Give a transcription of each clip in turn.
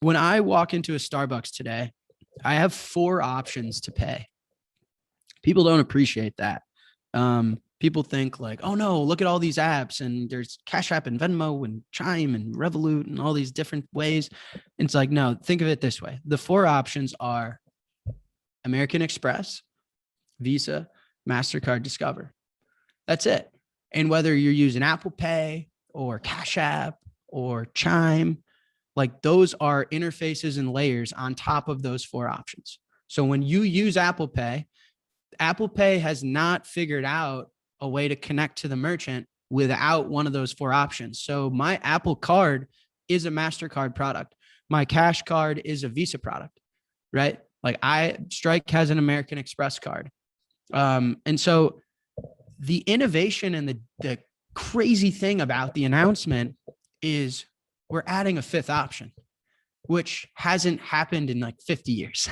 When I walk into a Starbucks today, I have 4 options to pay. People don't appreciate that. People think like, oh no, look at all these apps, and there's Cash App and Venmo and Chime and Revolut and all these different ways. And it's like, no, think of it this way. The 4 options are American Express, Visa, MasterCard, Discover. That's it. And whether you're using Apple Pay or Cash App or Chime, like those are interfaces and layers on top of those 4 options. So when you use Apple Pay has not figured out a way to connect to the merchant without one of those 4 options. So my Apple Card is a MasterCard product. My Cash Card is a Visa product, right? Like Strike has an American Express card. And so the innovation and the crazy thing about the announcement is we're adding a 5th option, which hasn't happened in like 50 years.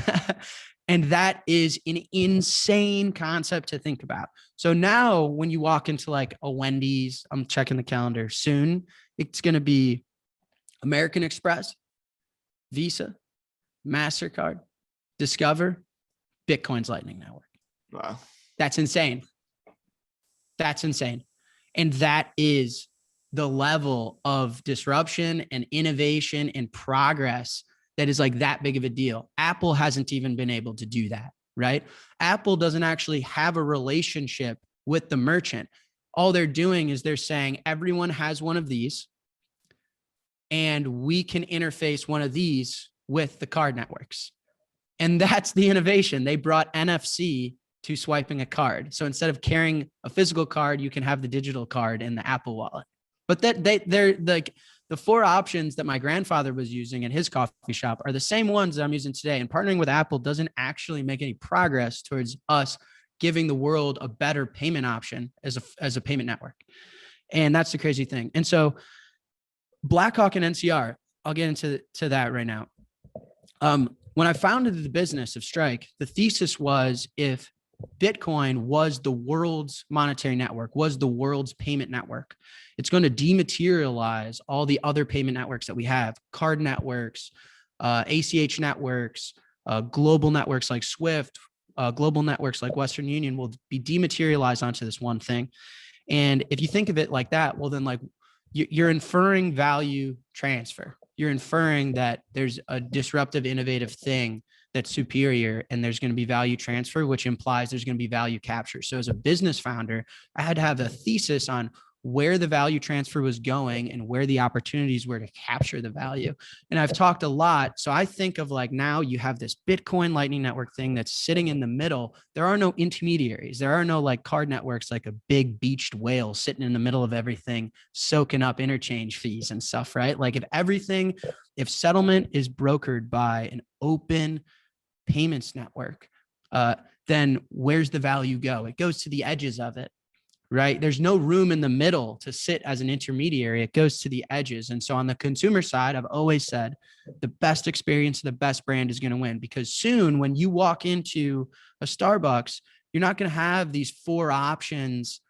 And that is an insane concept to think about. So now when you walk into like a Wendy's, I'm checking the calendar soon, it's going to be American Express, Visa, MasterCard, Discover, Bitcoin's Lightning Network. Wow. That's insane. That's insane. And that is the level of disruption and innovation and progress that is like that big of a deal. Apple hasn't even been able to do that, right? Apple doesn't actually have a relationship with the merchant. All they're doing is they're saying everyone has one of these and we can interface one of these with the card networks. And that's the innovation. They brought NFC to swiping a card. So instead of carrying a physical card, you can have the digital card in the Apple Wallet. But they're like the 4 options that my grandfather was using in his coffee shop are the same ones that I'm using today. And partnering with Apple doesn't actually make any progress towards us giving the world a better payment option as a payment network. And that's the crazy thing. And so Blackhawk and NCR, I'll get into that right now. When I founded the business of Strike, the thesis was if Bitcoin was the world's monetary network, was the world's payment network, it's going to dematerialize all the other payment networks that we have, card networks, ACH networks, global networks like Swift, global networks like Western Union will be dematerialized onto this one thing. And if you think of it like that, well, then like you're inferring value transfer. You're inferring that there's a disruptive, innovative thing that's superior and there's going to be value transfer, which implies there's going to be value capture. So as a business founder, I had to have a thesis on where the value transfer was going and where the opportunities were to capture the value. And I've talked a lot. So I think of like now you have this Bitcoin Lightning Network thing that's sitting in the middle. There are no intermediaries. There are no like card networks, like a big beached whale sitting in the middle of everything, soaking up interchange fees and stuff, right? Like if settlement is brokered by an open payments network, then where's the value go? It goes to the edges of it, right? There's no room in the middle to sit as an intermediary. It goes to the edges. And so on the consumer side, I've always said the best experience, the best brand is going to win, because soon when you walk into a Starbucks, you're not going to have these 4 options.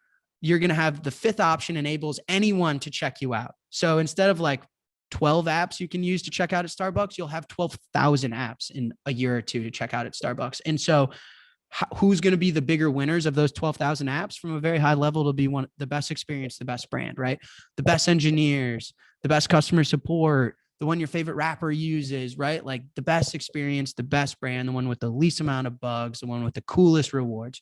You're going to have the 5th option enables anyone to check you out. So instead of like 12 apps you can use to check out at Starbucks, you'll have 12,000 apps in a year or 2 to check out at Starbucks. And so who's going to be the bigger winners of those 12,000 apps? From a very high level, it'll be the best experience, the best brand, right? The best engineers, the best customer support, the one your favorite rapper uses, right? Like the best experience, the best brand, the one with the least amount of bugs, the one with the coolest rewards.